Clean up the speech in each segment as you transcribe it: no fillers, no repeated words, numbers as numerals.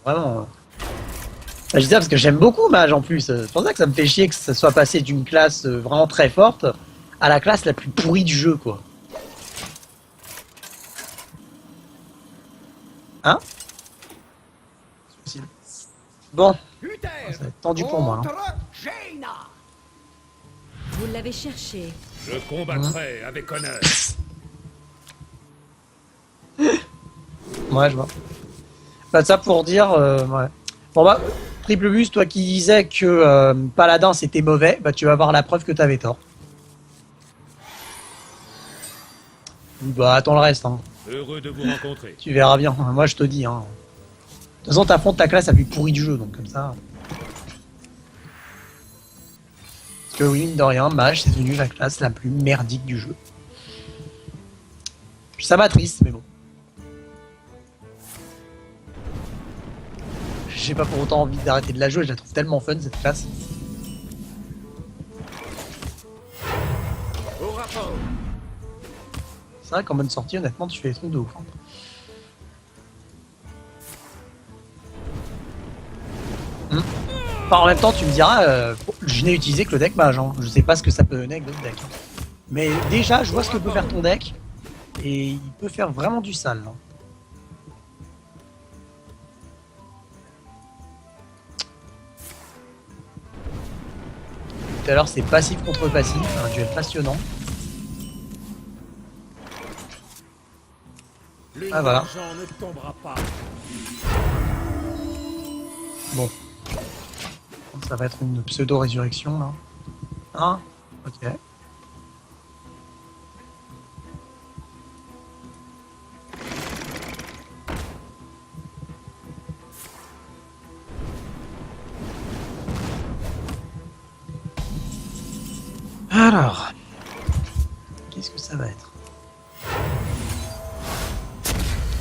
Vraiment. Je dis ça parce que j'aime beaucoup Mage en plus. C'est pour ça que ça me fait chier que ça soit passé d'une classe vraiment très forte à la classe la plus pourrie du jeu, quoi. Hein? Bon, ça va être tendu pour moi. Hein. Vous l'avez cherché. Je combattrai avec honneur. Ouais, je vois. Bah, ça pour dire, ouais. Bon bah, Triple Bus, toi qui disais que Paladin c'était mauvais, bah tu vas avoir la preuve que t'avais tort. Bah attends le reste, hein. Heureux de vous rencontrer. Tu verras bien. Moi je te dis, hein. De toute façon, t'affrontes ta classe la plus pourrie du jeu, donc comme ça. Parce que oui, mine de rien, Mage c'est devenu la classe la plus merdique du jeu. Ça m'attriste, mais bon. J'ai pas pour autant envie d'arrêter de la jouer, je la trouve tellement fun cette classe. Au rapport. C'est vrai qu'en bonne sortie, honnêtement, tu fais des trucs de ouf. Hein. Enfin, en même temps, tu me diras, je n'ai utilisé que le deck Mage, hein. Je sais pas ce que ça peut donner avec d'autres decks. Hein. Mais déjà, je vois ce que peut faire ton deck, et il peut faire vraiment du sale. Hein. Tout à l'heure, c'est passif contre passif, un duel passionnant. Ah voilà. Ne tombera pas. Bon. Ça va être une pseudo-résurrection là. Hein? Ok. Alors. Qu'est-ce que ça va être?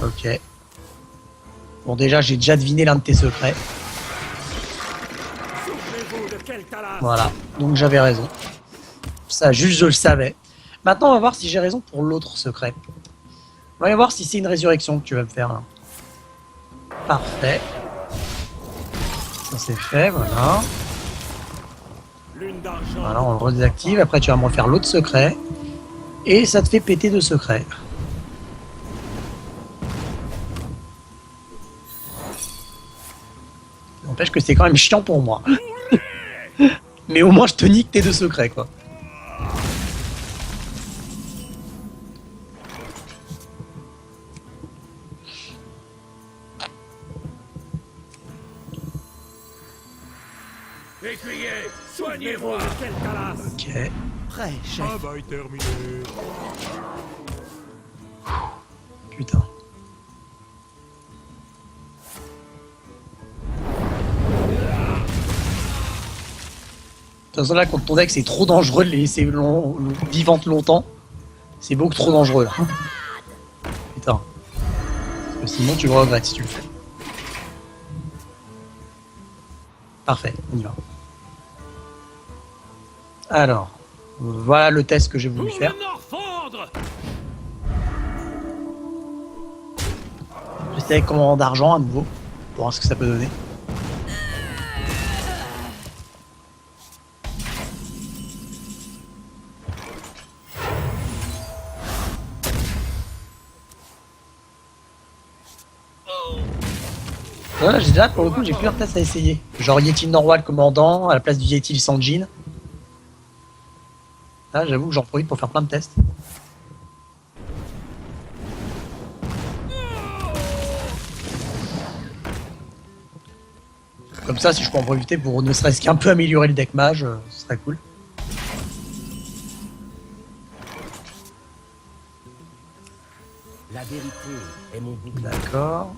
Ok. Bon déjà j'ai déjà deviné l'un de tes secrets. Voilà, donc j'avais raison. Ça juste je le savais. Maintenant on va voir si j'ai raison pour l'autre secret. On va voir si c'est une résurrection que tu vas me faire là. Parfait. Ça c'est fait, voilà. Voilà, on le redésactive. Après tu vas me refaire l'autre secret. Et ça te fait péter de secrets. N'empêche que c'est quand même chiant pour moi. Mais au moins je te nique tes deux secrets quoi. Écuyer, soignez-moi. Ok. Prêt, chef. Travail terminé. Putain. De toute façon là contre ton deck c'est trop dangereux de les laisser vivantes longtemps. C'est beaucoup trop dangereux là. Putain. Parce que sinon tu le regrettes si tu le fais. Parfait, on y va. Alors, voilà le test que j'ai voulu faire. J'essaie avec commandant d'argent à nouveau, pour voir ce que ça peut donner. Voilà, j'ai déjà pour le coup j'ai plusieurs tests à essayer. Genre Yeti Norwal commandant à la place du Yeti Sanjin. Là j'avoue que j'en profite pour faire plein de tests. Comme ça si je peux en profiter pour ne serait-ce qu'un peu améliorer le deck mage, ce serait cool. La vérité est mon bouc. D'accord.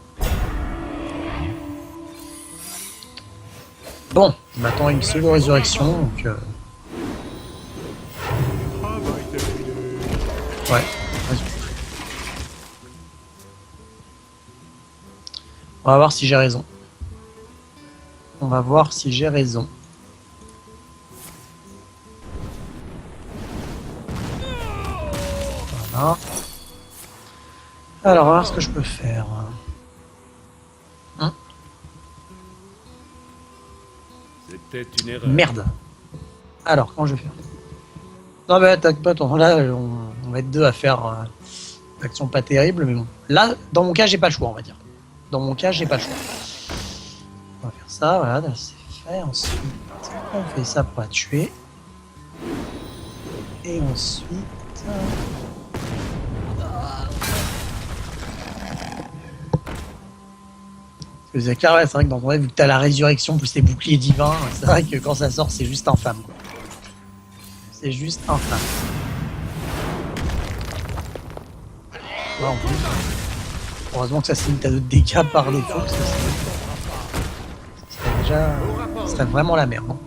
Bon, je m'attends à une seule résurrection, donc... Ouais, vas-y. On va voir si j'ai raison. On va voir si j'ai raison. Voilà. Alors, on va voir ce que je peux faire. Hein? C'était une erreur. Merde. Alors, comment je vais faire? Non mais t'inquiète pas, attends, là on va être deux à faire action pas terrible, mais bon. Là, dans mon cas, j'ai pas le choix, on va dire. Dans mon cas, j'ai pas le choix. On va faire ça, voilà, là, c'est fait. Ensuite, on fait ça pour la tuer. Et ensuite... C'est clair, ouais, c'est vrai que dans ton rêve, vu que t'as la résurrection plus les boucliers divins, c'est vrai que quand ça sort, c'est juste infâme, quoi. C'est juste infâme. Ouais, en plus, heureusement que ça se limite à 2 dégâts par défaut, parce que ça serait déjà... Ça serait vraiment la merde. Hein.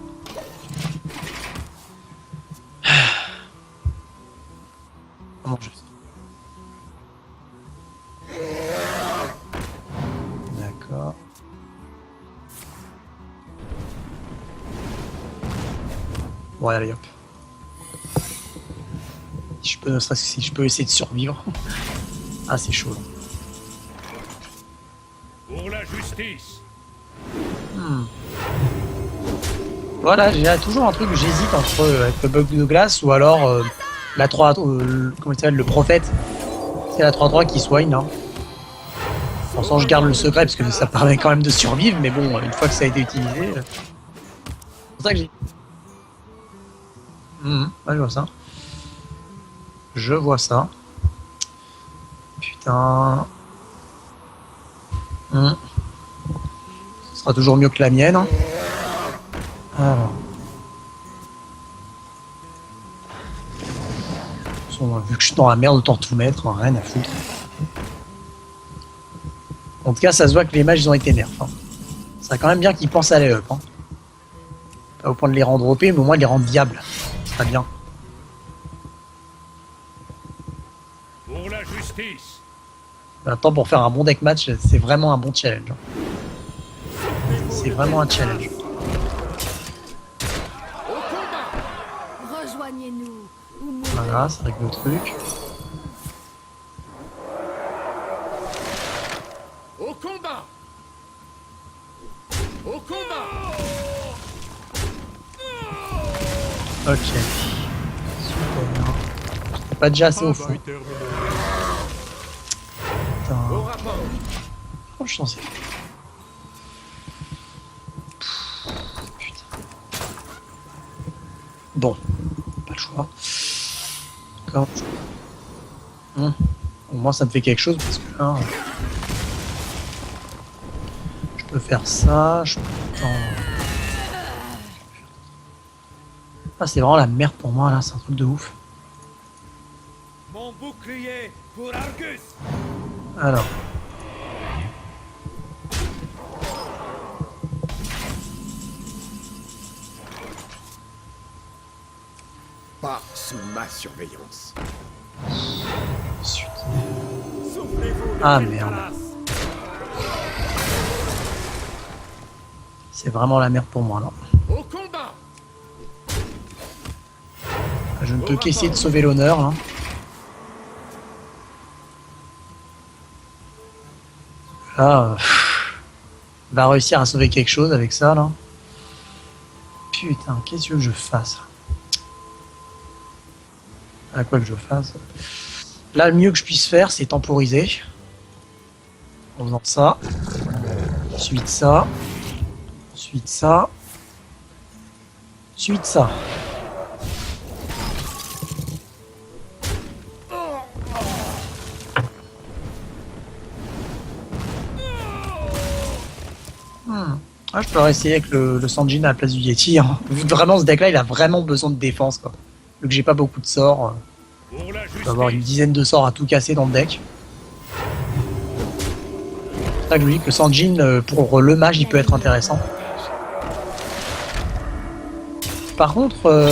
Comment je fais? D'accord. Bon, allez, hop. Si je peux, ne serait-ce que si je peux essayer de survivre. Ah, c'est chaud. Là. Pour la justice. Voilà, j'ai toujours un truc que j'hésite entre avec le bug de glace ou alors la 3, comment il s'appelle, le prophète. C'est la 3-3 qui soigne, là. Pour l'instant, je garde le secret parce que ça permet quand même de survivre, mais bon, une fois que ça a été utilisé. C'est pour ça que j'ai. Ouais, je vois ça. Je vois ça. Putain. Ce sera toujours mieux que la mienne. Hein. Alors. Vu que je suis dans la merde, autant tout mettre, hein, rien à foutre. En tout cas, ça se voit que les mages ils ont été nerfs. Hein. Ça serait quand même bien qu'ils pensent à les up. Hein. Pas au point de les rendre OP, mais au moins de les rendre viables. Ce serait bien. Pour la justice. Maintenant, pour faire un bon deck match, c'est vraiment un bon challenge. C'est vraiment un challenge. Rejoignez-nous. ou mourrez. Voilà, ça règle le truc. Au combat. Au combat. Ok. Super. J'étais pas déjà assez au fond. Travail terminé. Putain. Au rapport. Oh, je suis censé. Putain. Bon, pas le choix. D'accord. Au moins ça me fait quelque chose parce que là, je peux faire ça. Je peux... Attends. Ah, c'est vraiment la merde pour moi là, c'est un truc de ouf. Mon bouclier pour Argus. Alors. Pas sous ma surveillance. Ensuite. Soufflez-vous de Ah, Keltaras. merde. C'est vraiment la merde pour moi là. Au combat. Je ne peux qu'essayer de sauver l'honneur là. Là, va réussir à sauver quelque chose avec ça là. Putain, qu'est-ce que je fasse? À quoi que je fasse? Là, le mieux que je puisse faire, c'est temporiser. En faisant ça. Ensuite ça. Ensuite ça. Ensuite ça. Ah, je peux essayer avec le Sanjin à la place du Yeti. Hein. Vraiment, ce deck-là, il a vraiment besoin de défense. Quoi. Vu que j'ai pas beaucoup de sorts, Pour la je vais avoir une justice. dizaine de sorts à tout casser dans le deck. C'est pour ça que je vous dis que Sanjin, pour le mage, il peut être intéressant. Par contre,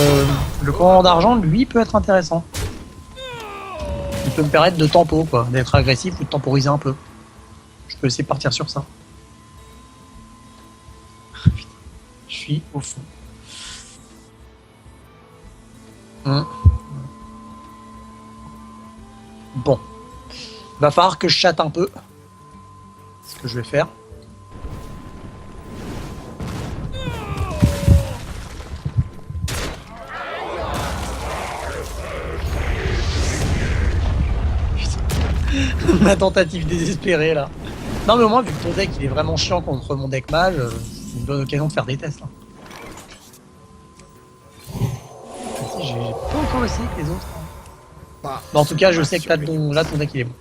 le commandant d'argent, lui, peut être intéressant. Il peut me permettre de tempo, quoi, d'être agressif ou de temporiser un peu. Je peux essayer de partir sur ça. Putain, je suis au fond. Bon. Va falloir que je chatte un peu. C'est ce que je vais faire. Ma tentative désespérée là. Non mais au moins vu que ton deck il est vraiment chiant contre mon deck mage, c'est une bonne occasion de faire des tests là. J'ai pas encore essayé que les autres. Pas Bon, en tout sous cas je ma sais que là surveillance. ton deck il est bon.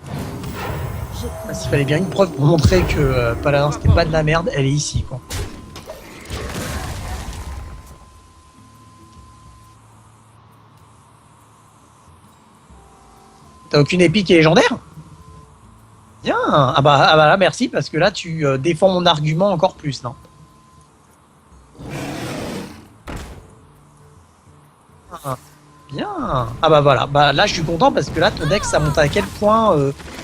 Je Ah, s'il fallait bien une preuve pour montrer que Paladin c'était pas de la merde, elle est ici quoi. T'as aucune épique et légendaire? Bien. Ah bah là merci parce que là tu défends mon argument encore plus non. Ah, bien. Ah bah voilà. Bah là je suis content parce que là ton deck ça monte à quel point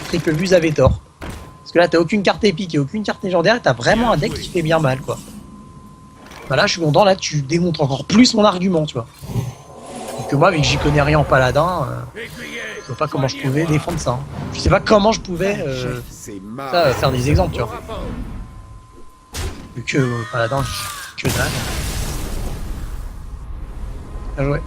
Triple Buse avait tort. Parce que là t'as aucune carte épique et aucune carte légendaire et t'as vraiment un deck qui fait bien mal quoi. Bah là je suis content, là tu démontres encore plus mon argument tu vois. Que moi vu que j'y connais rien en paladin, Aiguillez, je vois pas comment je pouvais défendre ça. Hein. Je sais pas comment je pouvais C'est ma ça, faire des exemples tu au vois. rapport. Vu que paladin, que dalle. Bien joué.